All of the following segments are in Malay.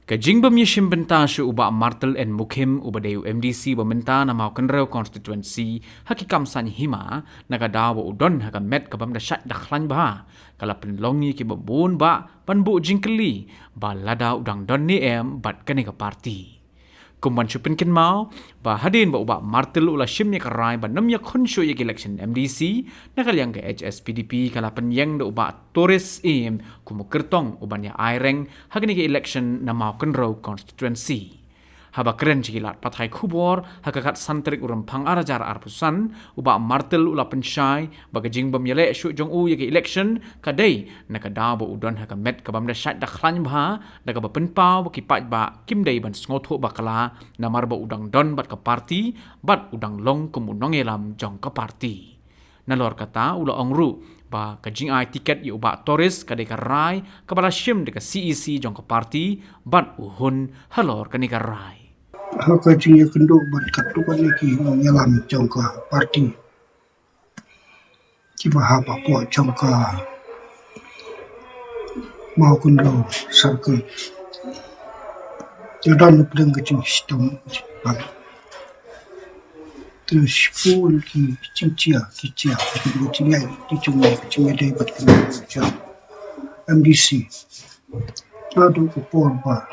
Kajing bemyeshim benta shu uba Martel and Mukim uba deyu MDC bementa na mau kenreu constituency hakikam san hima nagadawa udon haka met kabam da syat dakhlan ba kala penlongi ki babun ba panbu jingkeli ba lada udang don ni bat kane ka parti kumban shupin kin mau ba hadin ba uba Martel ula shimnya karai ba namya khonsho yek election MDC nakalyang ke HSPDP kala penyeng da uba Torres kumukertong ubanya aireng hagani ke election na mau kenrau constituency haba keren cikilat pathai khubor hakakat santrik uram phang arajar arpusan uba Martel ula pensyai bagajing bamyale shu jong u yek election kadai nakadaw ba udon haka met kabam da syat da khlan bha da ka penpau kipat ba kimdei ban sngoth bakala namar ba udang don bat ka parti bat udang long kumunong elam jong ka parti nalor kata ula ongru ba kajing ai tiket yu ba Torres kadai karai kabala shim de ka CEC jong ka parti bat uhun halor kani karai haka jinge kendo bat katukan lagi mengelam jangka parti kiba haba po jangka mau kendo sarkel yadan pedang kecing sistem bang terus full ki cincia kecing di cuma kecing ada bat kendo MDC lalu ke pon ba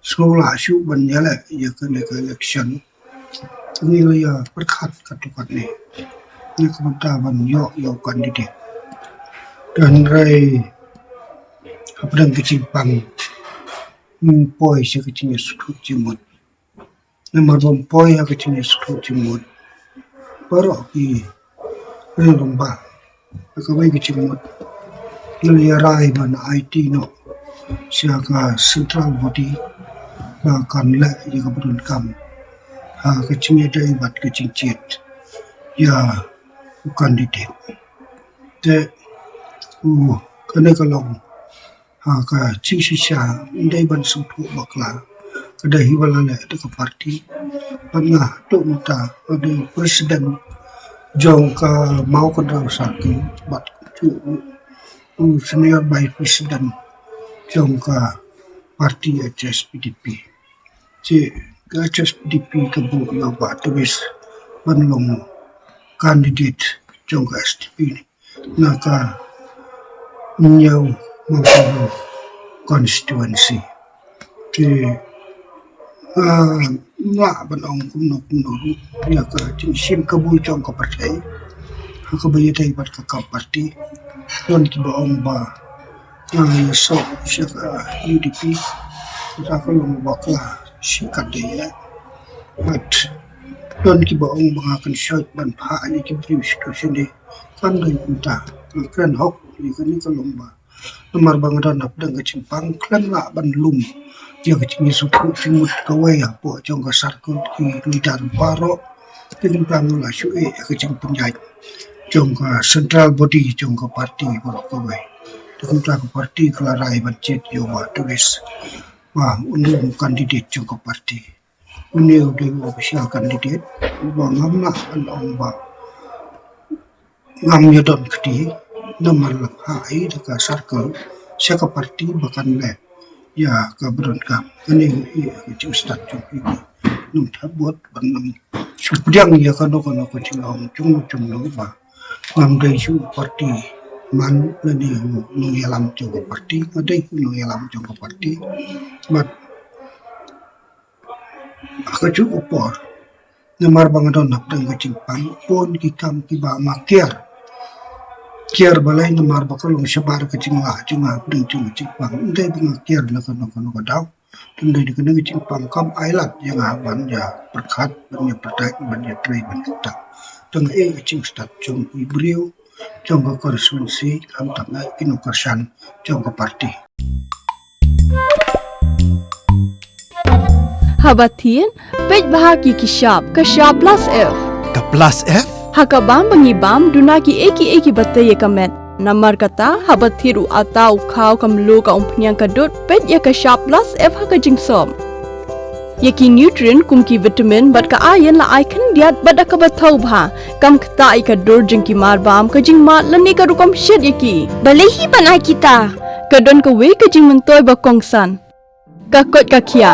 sekolah asyuk banjala ya ke election ini ya berkat katukat ni ini kementawan yo kandidat dan rai apa dan kecimpang poi se kecingnya sukut jimut nomor poi ya kecingnya sukut jimut baru ki lomba kawai kecimut ini ya rai mana IT no siaga central body bahkan lah jika berundkam kecingnya dari bat kecing cet ya kandidat te kena kalau ka cing sisa indai ban sutu bakla kada hibalala itu ke parti pernah tu muta ada presiden jong ka mau kendang satu bat tu senior vice president jong ka parti HSPDP si HSPDP kebu yo ba tulis banlong kandidat jong ka SDP naka nyau mau constituency ti banong kuno ya ka sim kebu jong ka partai ka bayi bat ka parti don ki ba omba so siapa UDP kita kalau bakla sikat dia but don ki ba ong akan shot ban pha ni ki institution ni kan dai unta kan hok ni kan ni kalomba nomor bangadan nap dang cimpang kan la ban lum dia kecing suku cimut kawai apa jong ka sarkut ki lidar paro tin pang la shu kecing penjaj jong ka central body jong ka parti paro kawai tentang parti kelarai bancet yo ba tulis wah undur kandidat jong parti undur de official kandidat ba ngamna an ba ngam yodon kedi nomor hai dekat circle siapa parti bahkan le ya ka berengkam ini itu start jong ini num tabot banam sudyang ya kano kecilong cung ba ngam dai su parti man lani nungelam jong parti adai nungelam jong parti mat aka cukup por namar bangadon nak dang cimpang pon kikam kiba makiar kiar balai namar bakalong sabar kecingla cuma dang cimpang dai bangakiar nak kono daw tundai dikene cimpang kam ailat yang aban ya berkat banyak pertak banyak tray banyak tak teng cing start jong ibriu jong konstituensi am tanga inokasan jong parti Habatin pej bahagi kishab kashab plus F Ka plus F? hakabam bangibam dunaki eki bataye kamet namar kata habathiru atau khaw kamlu ka umpnyang kadut pej ya kashab plus F haka jingsom Yaki nutrient kumki vitamin bat ka ayan la icon diat bat ka bathau bha kam khta ka dur jing ki mar bam ka jing ma lani ka rukam shed yaki Balehi banai kita Kadon ka we ka jing mentoy ba kongsan. Ka kot ka kia.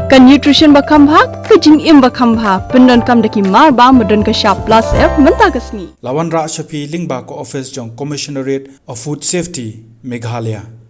Ka nutrition ba kambha, ka jing im ba kambha. Pendon kam daki mar ba medon ka sharp plus F menta kasni. Lawan Ra Shafi Lingba ko office jong Commissionerate of Food Safety Meghalaya.